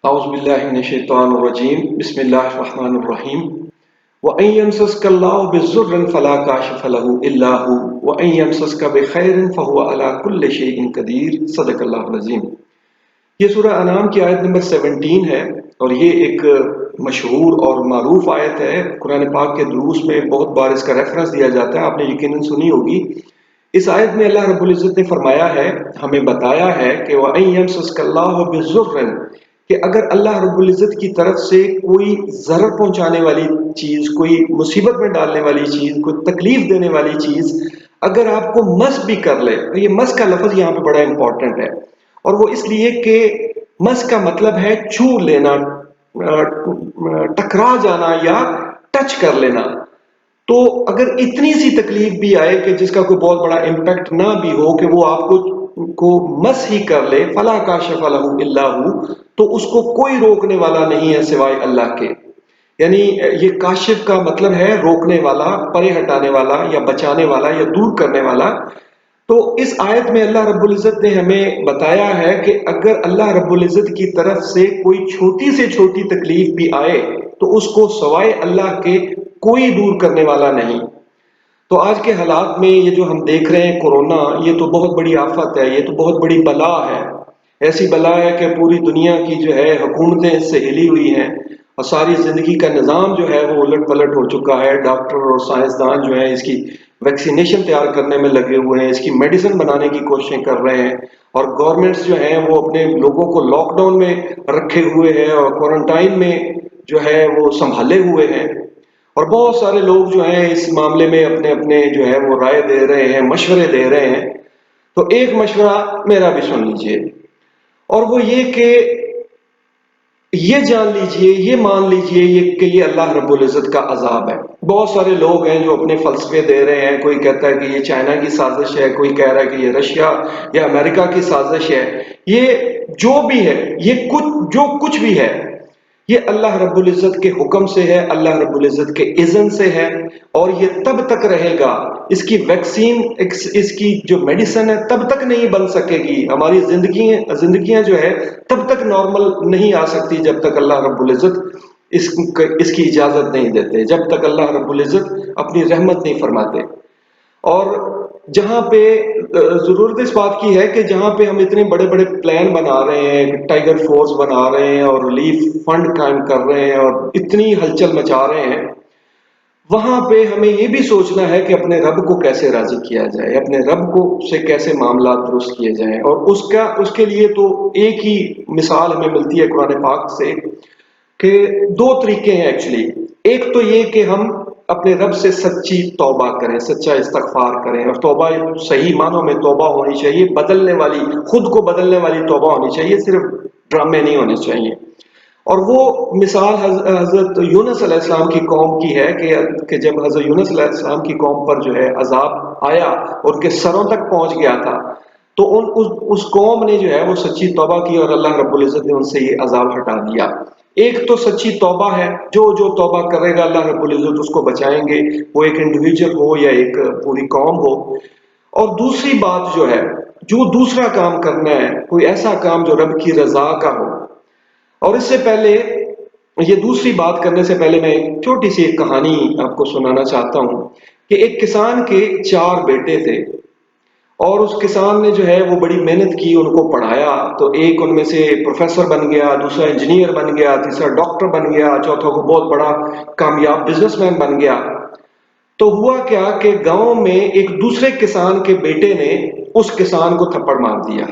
اعوذ باللہ من الشیطان الرجیم بسم اللہ الرحمن الرحیم وَإِن يَمْسَسْكَ اللَّهُ بِضُرٍّ فَلَا كَاشِفَ لَهُ إِلَّا هُوَ وَإِن يَمْسَسْكَ بِخَيْرٍ فَهُوَ عَلَى كُلِّ شَيْءٍ قَدِيرٌ صدق اللہ العظیم۔ یہ سورہ انعام کی آیت نمبر 17 ہے اور یہ ایک مشہور اور معروف آیت ہے۔ قرآن پاک کے دروس میں بہت بار اس کا ریفرنس دیا جاتا ہے، آپ نے یقیناً سنی ہوگی۔ اس آیت میں اللہ رب العزت نے فرمایا ہے، ہمیں بتایا ہے کہ وَإِن يَمْسَسْكَ اللَّهُ بِضُرٍّ، کہ اگر اللہ رب العزت کی طرف سے کوئی ضرر پہنچانے والی چیز، کوئی مصیبت میں ڈالنے والی چیز، کوئی تکلیف دینے والی چیز اگر آپ کو مس بھی کر لے، تو یہ مس کا لفظ یہاں پہ بڑا امپورٹنٹ ہے، اور وہ اس لیے کہ مس کا مطلب ہے چھو لینا، ٹکرا جانا یا ٹچ کر لینا۔ تو اگر اتنی سی تکلیف بھی آئے کہ جس کا کوئی بہت بڑا امپیکٹ نہ بھی ہو، کہ وہ آپ کو مس ہی کر لے، فلا کاشف لہ الا ہو، تو اس کو کوئی روکنے والا نہیں ہے سوائے اللہ کے۔ یعنی یہ کاشف کا مطلب ہے روکنے والا، پرے ہٹانے والا، یا بچانے والا، یا دور کرنے والا۔ تو اس آیت میں اللہ رب العزت نے ہمیں بتایا ہے کہ اگر اللہ رب العزت کی طرف سے کوئی چھوٹی سے چھوٹی تکلیف بھی آئے تو اس کو سوائے اللہ کے کوئی دور کرنے والا نہیں۔ تو آج کے حالات میں یہ جو ہم دیکھ رہے ہیں کورونا، یہ تو بہت بڑی آفت ہے، یہ تو بہت بڑی بلا ہے۔ ایسی بلا ہے کہ پوری دنیا کی جو ہے حکومتیں اس سے ہلی ہوئی ہیں، اور ساری زندگی کا نظام جو ہے وہ الٹ پلٹ ہو چکا ہے۔ ڈاکٹر اور سائنسدان جو ہیں اس کی ویکسینیشن تیار کرنے میں لگے ہوئے ہیں، اس کی میڈیسن بنانے کی کوششیں کر رہے ہیں، اور گورنمنٹس جو ہیں وہ اپنے لوگوں کو لاک ڈاؤن میں رکھے ہوئے ہیں اور کوارنٹائن میں جو ہے وہ سنبھالے ہوئے ہیں۔ اور بہت سارے لوگ جو ہیں اس معاملے میں اپنے اپنے جو ہے وہ رائے دے رہے ہیں، مشورے دے رہے ہیں۔ تو ایک مشورہ میرا بھی سن لیجئے، اور وہ یہ کہ یہ جان لیجئے، یہ مان لیجئے کہ یہ اللہ رب العزت کا عذاب ہے۔ بہت سارے لوگ ہیں جو اپنے فلسفے دے رہے ہیں، کوئی کہتا ہے کہ یہ چائنا کی سازش ہے، کوئی کہہ رہا ہے کہ یہ رشیا یا امریکہ کی سازش ہے۔ یہ جو بھی ہے، یہ جو کچھ بھی ہے، یہ اللہ رب العزت کے حکم سے ہے، اللہ رب العزت کے اذن سے ہے، اور یہ تب تک رہے گا، اس کی ویکسین، اس کی جو میڈیسن ہے تب تک نہیں بن سکے گی۔ ہماری زندگیاں جو ہے تب تک نارمل نہیں آ سکتی جب تک اللہ رب العزت اس کی اجازت نہیں دیتے، جب تک اللہ رب العزت اپنی رحمت نہیں فرماتے۔ اور جہاں پہ ضرورت اس بات کی ہے کہ جہاں پہ ہم اتنے بڑے بڑے پلان بنا رہے ہیں، ٹائیگر فورس بنا رہے ہیں اور ریلیف فنڈ قائم کر رہے ہیں اور اتنی ہلچل مچا رہے ہیں، وہاں پہ ہمیں یہ بھی سوچنا ہے کہ اپنے رب کو کیسے راضی کیا جائے، اپنے رب کو سے کیسے معاملات درست کیے جائیں۔ اور اس کے لیے تو ایک ہی مثال ہمیں ملتی ہے قرآن پاک سے، کہ دو طریقے ہیں ایکچولی۔ ایک تو یہ کہ ہم اپنے رب سے سچی توبہ کریں، سچا استغفار کریں، اور توبہ صحیح معنوں میں توبہ ہونی چاہیے، بدلنے والی، خود کو بدلنے والی توبہ ہونی چاہیے، صرف ڈرامے نہیں ہونے چاہیے۔ اور وہ مثال حضرت یونس علیہ السلام کی قوم کی ہے کہ جب حضرت یونس علیہ السلام کی قوم پر جو ہے عذاب آیا، ان کے سروں تک پہنچ گیا تھا، تو اس قوم نے جو ہے وہ سچی توبہ کی اور اللہ رب العزت نے ان سے یہ عذاب ہٹا دیا۔ ایک تو سچی توبہ ہے، جو توبہ کرے گا اللہ رب العزت اس کو بچائیں گے، وہ ایک انڈیویجول ہو یا ایک پوری قوم ہو۔ اور دوسری بات جو ہے، جو دوسرا کام کرنا ہے، کوئی ایسا کام جو رب کی رضا کا ہو۔ اور اس سے پہلے، یہ دوسری بات کرنے سے پہلے میں چھوٹی سی ایک کہانی آپ کو سنانا چاہتا ہوں، کہ ایک کسان کے 4 بیٹے تھے، اور اس کسان نے جو ہے وہ بڑی محنت کی، ان کو پڑھایا، تو ایک ان میں سے پروفیسر بن گیا، دوسرا انجینئر بن گیا، تیسرا ڈاکٹر بن گیا، چوتھا کو بہت بڑا کامیاب بزنس مین بن گیا۔ تو ہوا کیا کہ گاؤں میں ایک دوسرے کسان کے بیٹے نے اس کسان کو تھپڑ مار دیا۔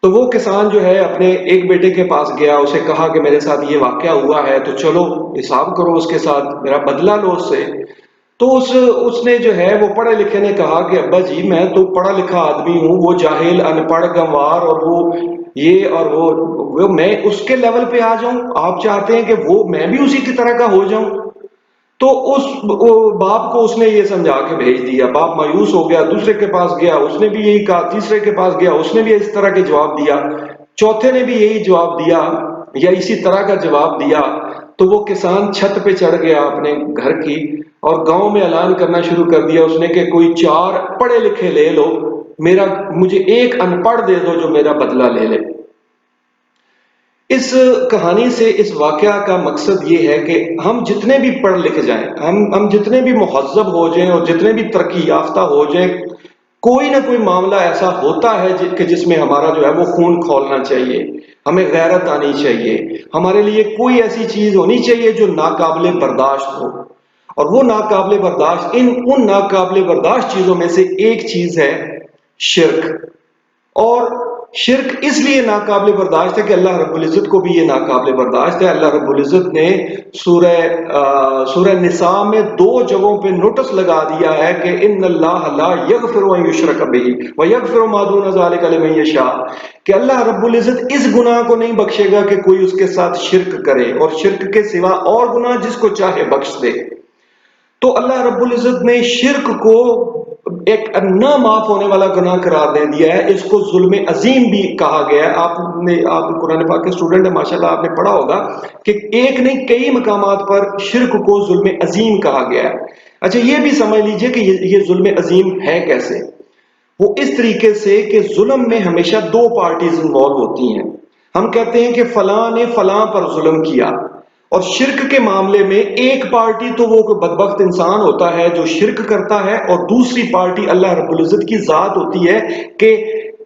تو وہ کسان جو ہے اپنے ایک بیٹے کے پاس گیا، اسے کہا کہ میرے ساتھ یہ واقعہ ہوا ہے، تو چلو حساب کرو اس کے ساتھ، میرا بدلہ لو اس سے۔ تو اس نے جو ہے وہ پڑھے لکھے نے کہا کہ ابا جی میں تو پڑھا لکھا آدمی ہوں، وہ جاہل ان پڑھ گنوار اور وہ یہ اور وہ میں اس کے لیول پہ آ جاؤں؟ آپ چاہتے ہیں کہ وہ میں بھی اسی کی طرح کا ہو جاؤں؟ تو اس باپ کو اس نے یہ سمجھا کے بھیج دیا۔ باپ مایوس ہو گیا، دوسرے کے پاس گیا، اس نے بھی یہی کہا، تیسرے کے پاس گیا، اس نے بھی اس طرح کے جواب دیا، چوتھے نے بھی یہی جواب دیا یا اسی طرح کا جواب دیا۔ تو وہ کسان چھت پہ چڑھ گیا اپنے گھر کی، اور گاؤں میں اعلان کرنا شروع کر دیا اس نے کہ کوئی 4 پڑھے لکھے لے لو، مجھے ایک ان پڑھ دے دو جو میرا بدلہ لے لے۔ اس کہانی سے اس واقعہ کا مقصد یہ ہے کہ ہم جتنے بھی پڑھ لکھ جائیں، ہم جتنے بھی مہذب ہو جائیں اور جتنے بھی ترقی یافتہ ہو جائیں، کوئی نہ کوئی معاملہ ایسا ہوتا ہے کہ جس میں ہمارا جو ہے وہ خون کھولنا چاہیے، ہمیں غیرت آنی چاہیے، ہمارے لیے کوئی ایسی چیز ہونی چاہیے جو ناقابل برداشت ہو، اور وہ ناقابل برداشت ان ناقابل برداشت چیزوں میں سے ایک چیز ہے شرک۔ اور شرک اس لیے ناقابل برداشت ہے کہ اللہ رب العزت کو بھی یہ ناقابل برداشت ہے۔ اللہ رب العزت نے سورہ نساء میں 2 جگہوں پہ نوٹس لگا دیا ہے کہ ان اللہ لا یغفر ان یشرک بہ ویغفر ما دون ذلک لمن یشاء، کہ اللہ رب العزت اس گناہ کو نہیں بخشے گا کہ کوئی اس کے ساتھ شرک کرے، اور شرک کے سوا اور گناہ جس کو چاہے بخش دے۔ تو اللہ رب العزت نے شرک کو ایک نہ معاف ہونے والا گناہ قرار دے دیا ہے، اس کو ظلم عظیم بھی کہا گیا ہے۔ آپ قرآن پاک کے اسٹوڈنٹ ہیں، ماشاءاللہ آپ نے پڑھا ہوگا کہ ایک نہیں کئی مقامات پر شرک کو ظلم عظیم کہا گیا ہے۔ اچھا یہ بھی سمجھ لیجئے کہ یہ ظلم عظیم ہے کیسے؟ وہ اس طریقے سے کہ ظلم میں ہمیشہ 2 پارٹیز انوالو ہوتی ہیں۔ ہم کہتے ہیں کہ فلاں نے فلاں پر ظلم کیا، اور شرک کے معاملے میں ایک پارٹی تو وہ بدبخت انسان ہوتا ہے جو شرک کرتا ہے، اور دوسری پارٹی اللہ رب العزت کی ذات ہوتی ہے کہ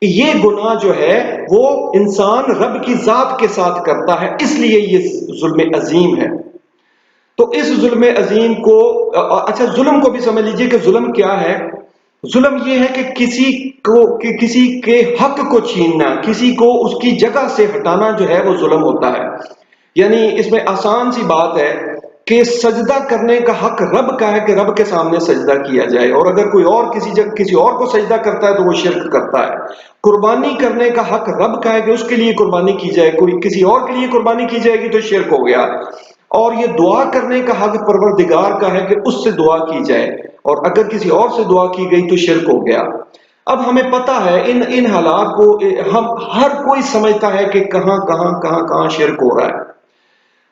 یہ گناہ جو ہے وہ انسان رب کی ذات کے ساتھ کرتا ہے، اس لیے یہ ظلم عظیم ہے۔ تو اس ظلم عظیم کو اچھا ظلم کو بھی سمجھ لیجئے کہ ظلم کیا ہے۔ ظلم یہ ہے کہ کسی کے حق کو چھیننا، کسی کو اس کی جگہ سے ہٹانا جو ہے وہ ظلم ہوتا ہے۔ یعنی اس میں آسان سی بات ہے کہ سجدہ کرنے کا حق رب کا ہے کہ رب کے سامنے سجدہ کیا جائے، اور اگر کوئی اور کسی اور کو سجدہ کرتا ہے تو وہ شرک کرتا ہے۔ قربانی کرنے کا حق رب کا ہے کہ اس کے لیے قربانی کی جائے، کوئی کسی اور کے لیے قربانی کی جائے گی تو شرک ہو گیا۔ اور یہ دعا کرنے کا حق پروردگار کا ہے کہ اس سے دعا کی جائے، اور اگر کسی اور سے دعا کی گئی تو شرک ہو گیا۔ اب ہمیں پتہ ہے ان حالات کو ہم ہر کوئی سمجھتا ہے کہ کہاں شرک ہو رہا ہے۔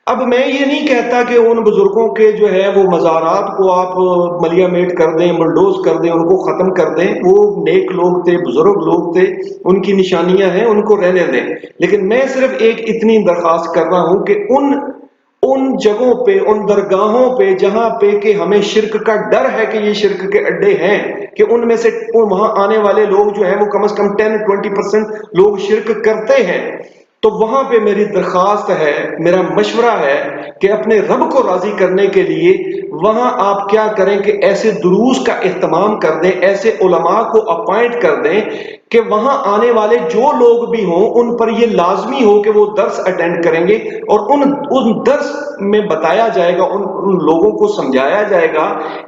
اب میں یہ نہیں کہتا کہ ان بزرگوں کے جو ہے وہ مزارات کو آپ ملیا میٹ کر دیں، بلڈوز کر دیں، ان کو ختم کر دیں، وہ نیک لوگ تھے، بزرگ لوگ تھے، ان کی نشانیاں ہیں، ان کو رہنے دیں۔ لیکن میں صرف ایک اتنی درخواست کر رہا ہوں کہ ان جگہوں پہ، ان درگاہوں پہ جہاں پہ کہ ہمیں شرک کا ڈر ہے کہ یہ شرک کے اڈے ہیں، کہ ان میں سے وہاں آنے والے لوگ جو ہیں وہ کم از کم 10-20% لوگ شرک کرتے ہیں، تو وہاں پہ میری درخواست ہے، میرا مشورہ ہے کہ اپنے رب کو راضی کرنے کے لیے وہاں آپ کیا کریں کہ ایسے دروس کا اہتمام کر دیں، ایسے علماء کو اپوائنٹ کر دیں کہ وہاں آنے والے جو لوگ بھی ہوں ان پر یہ لازمی ہو کہ وہ درس اٹینڈ کریں گے، اور ان درس میں بتایا جائے گا، ان لوگوں کو سمجھایا جائے گا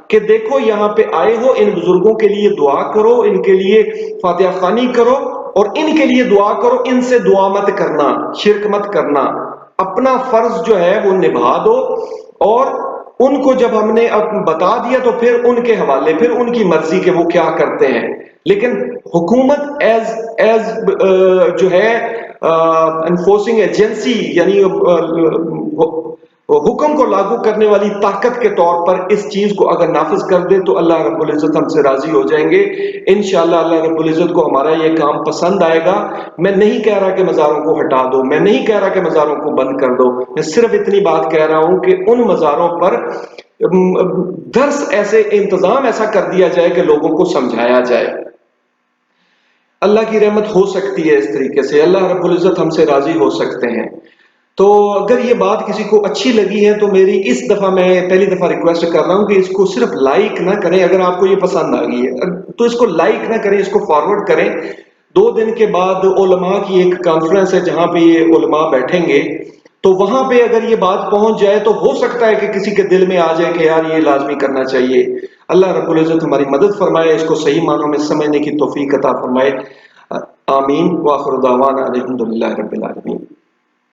کہ دیکھو یہاں پہ آئے ہو، ان بزرگوں کے لیے دعا کرو، ان کے لیے فاتحہ خوانی کرو، اور ان کے لیے دعا کرو، ان سے دعا مت کرنا، شرک مت کرنا، اپنا فرض جو ہے وہ نبھا دو۔ اور ان کو جب ہم نے بتا دیا تو پھر ان کے حوالے، پھر ان کی مرضی کہ وہ کیا کرتے ہیں۔ لیکن حکومت ایز جو ہے انفورسنگ ایجنسی، یعنی حکم کو لاگو کرنے والی طاقت کے طور پر اس چیز کو اگر نافذ کر دے تو اللہ رب العزت ہم سے راضی ہو جائیں گے انشاءاللہ۔ اللہ رب العزت کو ہمارا یہ کام پسند آئے گا۔ میں نہیں کہہ رہا کہ مزاروں کو ہٹا دو، میں نہیں کہہ رہا کہ مزاروں کو بند کر دو، میں صرف اتنی بات کہہ رہا ہوں کہ ان مزاروں پر درس ایسے انتظام ایسا کر دیا جائے کہ لوگوں کو سمجھایا جائے۔ اللہ کی رحمت ہو سکتی ہے اس طریقے سے، اللہ رب العزت ہم سے راضی ہو سکتے ہیں۔ تو اگر یہ بات کسی کو اچھی لگی ہے تو میری اس دفعہ میں پہلی دفعہ ریکویسٹ کر رہا ہوں کہ اس کو صرف لائک نہ کریں، اگر آپ کو یہ پسند آ گئی ہے تو اس کو لائک نہ کریں، اس کو فارورڈ کریں۔ 2 دن کے بعد علماء کی ایک کانفرنس ہے جہاں پہ یہ علماء بیٹھیں گے، تو وہاں پہ اگر یہ بات پہنچ جائے تو ہو سکتا ہے کہ کسی کے دل میں آ جائے کہ یار یہ لازمی کرنا چاہیے۔ اللہ رب العزت ہماری مدد فرمائے، اس کو صحیح معنوں میں سمجھنے کی توفیق عطا فرمائے۔ آمین، وآخر دعوانا الحمدللہ رب العالمین۔